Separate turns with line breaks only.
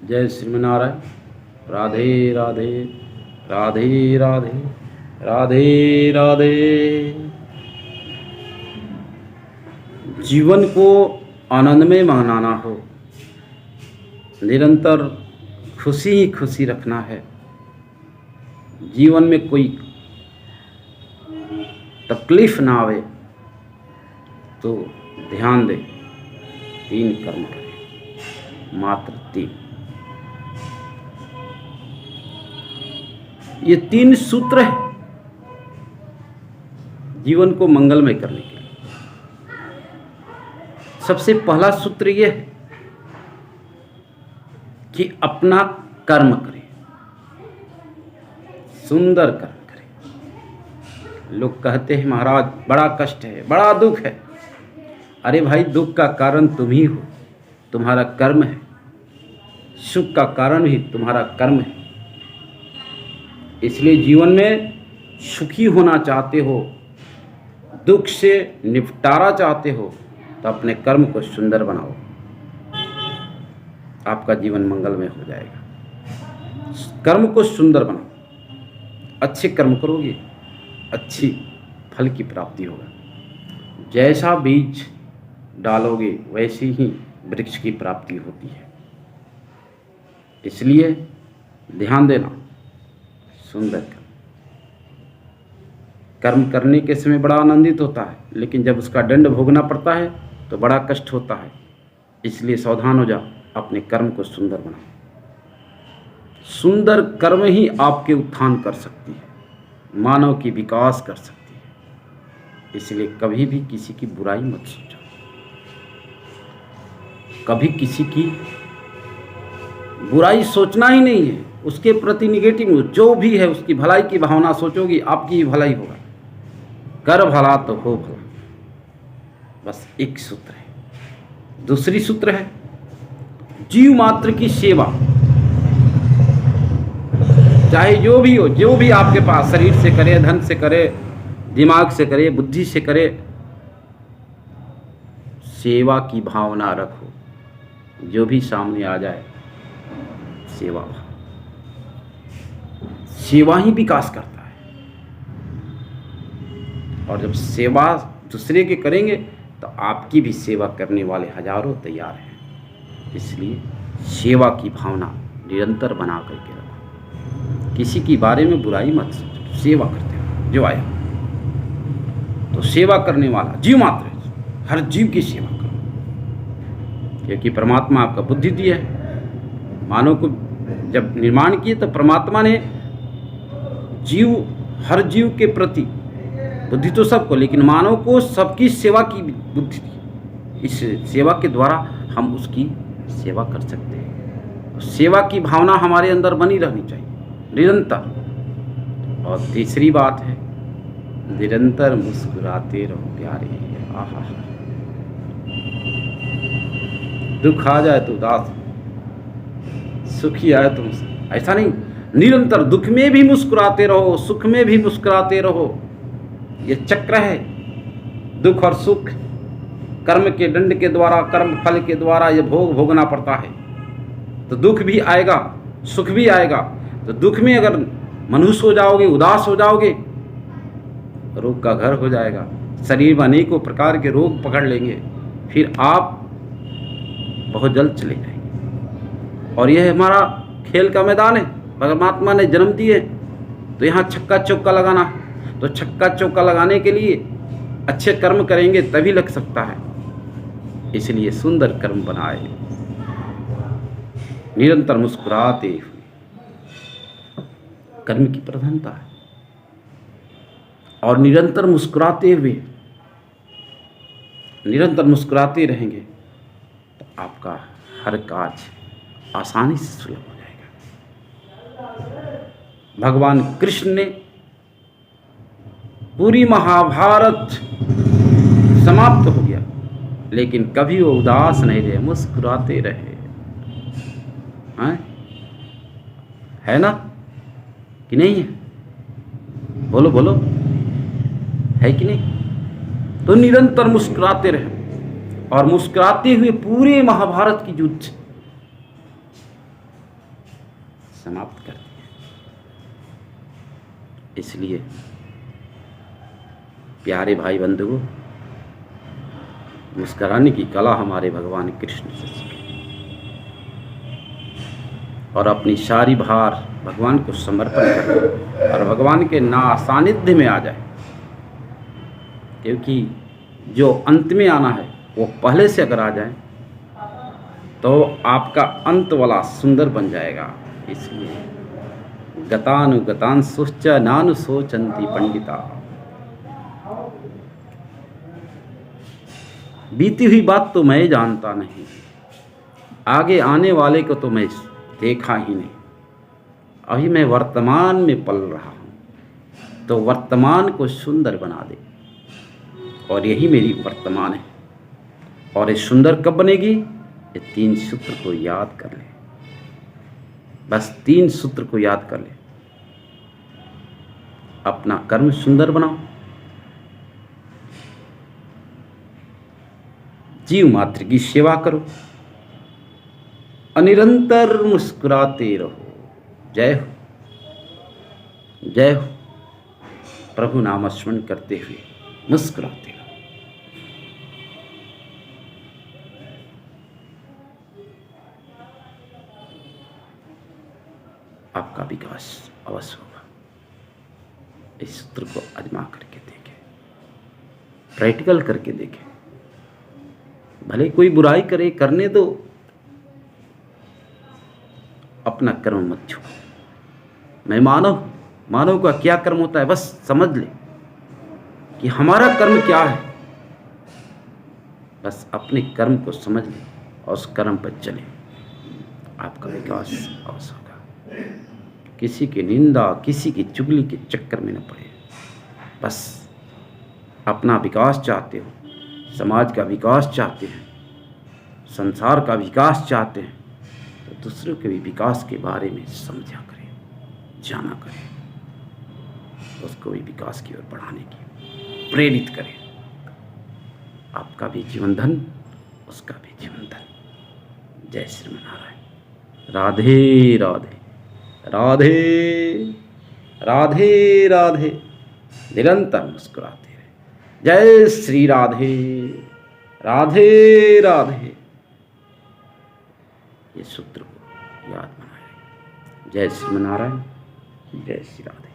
जय श्रीमनारायण। राधे राधे राधे राधे राधे राधे। जीवन को आनंदमय मनाना हो, निरंतर खुशी ही खुशी रखना है, जीवन में कोई तकलीफ ना आवे, तो ध्यान दे 3 कर्म करें, मात्र 3। ये 3 सूत्र है जीवन को मंगलमय करने के लिए। सबसे पहला सूत्र ये है कि अपना कर्म करें, सुंदर कर्म करें। लोग कहते हैं महाराज बड़ा कष्ट है, बड़ा दुख है। अरे भाई, दुख का कारण तुम ही हो, तुम्हारा कर्म है। सुख का कारण ही तुम्हारा कर्म है। इसलिए जीवन में सुखी होना चाहते हो, दुख से निपटारा चाहते हो, तो अपने कर्म को सुंदर बनाओ, आपका जीवन मंगलमय हो जाएगा। कर्म को सुंदर बनाओ, अच्छे कर्म करोगे, अच्छी फल की प्राप्ति होगा। जैसा बीज डालोगे वैसी ही वृक्ष की प्राप्ति होती है। इसलिए ध्यान देना, सुंदर कर्म करने के समय बड़ा आनंदित होता है, लेकिन जब उसका दंड भोगना पड़ता है तो बड़ा कष्ट होता है। इसलिए सावधान हो जाओ, अपने कर्म को सुंदर बनाओ। सुंदर कर्म ही आपके उत्थान कर सकती है, मानव की विकास कर सकती है। इसलिए कभी भी किसी की बुराई मत सोचो, कभी किसी की बुराई सोचना ही नहीं है, उसके प्रति निगेटिव जो भी है उसकी भलाई की भावना सोचोगी, आपकी ही भलाई होगा। कर भला तो हो भला, बस एक सूत्र है। दूसरी सूत्र है जीव मात्र की सेवा। चाहे जो भी हो, जो भी आपके पास, शरीर से करे, धन से करे, दिमाग से करे, बुद्धि से करे, सेवा की भावना रखो। जो भी सामने आ जाए, सेवा सेवा ही विकास करता है। और जब सेवा दूसरे के करेंगे तो आपकी भी सेवा करने वाले हजारों तैयार हैं। इसलिए सेवा की भावना निरंतर बना करके रखो। किसी के बारे में बुराई मत सोचो, सेवा करते रहो। जो आया तो सेवा करने वाला जीव मात्र है, हर जीव की सेवा करो, क्योंकि परमात्मा आपका बुद्धि दिया है। मानव को जब निर्माण किए तो परमात्मा ने हर जीव के प्रति बुद्धि तो सबको, लेकिन मानव को सबकी सेवा की बुद्धि दी। इस सेवा के द्वारा हम उसकी सेवा कर सकते हैं। सेवा की भावना हमारे अंदर बनी रहनी चाहिए निरंतर। और तीसरी बात है, निरंतर मुस्कुराते रहो प्यारे। आहा, दुख आ जाए तो उदास, सुखी आए तो ऐसा नहीं, निरंतर दुख में भी मुस्कुराते रहो, सुख में भी मुस्कुराते रहो। ये चक्र है, दुख और सुख कर्म के दंड के द्वारा, कर्म फल के द्वारा ये भोगना पड़ता है। तो दुख भी आएगा, सुख भी आएगा। तो दुख में अगर मनुष्य हो जाओगे, उदास हो जाओगे, रोग का घर हो जाएगा। शरीर में अनेकों प्रकार के रोग पकड़ लेंगे, फिर आप बहुत जल्द चले जाएंगे। और यह हमारा खेल का मैदान है, परमात्मा ने जन्म दिए तो यहाँ छक्का चौका लगाना। तो छक्का चौका लगाने के लिए अच्छे कर्म करेंगे तभी लग सकता है। इसलिए सुंदर कर्म बनाए, निरंतर मुस्कुराते हुए, कर्म की प्रधानता है। और निरंतर मुस्कुराते हुए, निरंतर मुस्कुराते रहेंगे तो आपका हर कार्य आसानी से सुलभ हो जाएगा। भगवान कृष्ण ने पूरी महाभारत समाप्त हो गया, लेकिन कभी वो उदास नहीं रहे, मुस्कुराते रहे। है ना कि नहीं है? बोलो बोलो, है कि नहीं? तो निरंतर मुस्कुराते रहे और मुस्कुराते हुए पूरे महाभारत की युद्ध समाप्त कर दिया। इसलिए प्यारे भाई बंधुओं, मुस्कुराने की कला हमारे भगवान कृष्ण से सीखें और अपनी सारी भार भगवान को समर्पण करें और भगवान के सानिध्य में आ जाए, क्योंकि जो अंत में आना है वो पहले से अगर आ जाए तो आपका अंत वाला सुंदर बन जाएगा। इसलिए गतानुगतान सुश्च नानु सोचंती पंडिता, बीती हुई बात तो मैं जानता नहीं, आगे आने वाले को तो मैं देखा ही नहीं, अभी मैं वर्तमान में पल रहा हूँ। तो वर्तमान को सुंदर बना दे, और यही मेरी वर्तमान है। और ये सुंदर कब बनेगी? ये 3 सूत्र को याद कर ले, बस 3 सूत्र को याद कर ले। अपना कर्म सुंदर बनाओ, जीव मात्र की सेवा करो, अनिरंतर मुस्कुराते रहो। जय हो, जय हो। प्रभु नाम स्मरण करते हुए मुस्कुराते रहो। आपका विकास अवश्य होगा। इस सूत्र को आजमा करके देखें, प्रैक्टिकल करके देखें। भले कोई बुराई करे, करने दो, अपना कर्म मत छोड़ो। मैं मानव का क्या कर्म होता है बस समझ ले कि हमारा कर्म क्या है। बस अपने कर्म को समझ ले और उस कर्म पर चले, आपका विकास अवश्य होगा। किसी की निंदा, किसी की चुगली के चक्कर में न पड़े। बस अपना विकास चाहते हो, समाज का विकास चाहते हैं, संसार का विकास चाहते हैं, तो दूसरों के भी विकास के बारे में समझा करें, जाना करें, उसको भी विकास की ओर बढ़ाने की प्रेरित करें। आपका भी जीवन धन, उसका भी जीवन धन। जय श्रीमनारायण। राधे राधे, राधे राधे राधे। निरंतर मुस्कुराते रहे। जय श्री राधे, राधे राधे। ये सूत्र को याद बनाए। जय श्रीमनारायण, जय श्री राधे।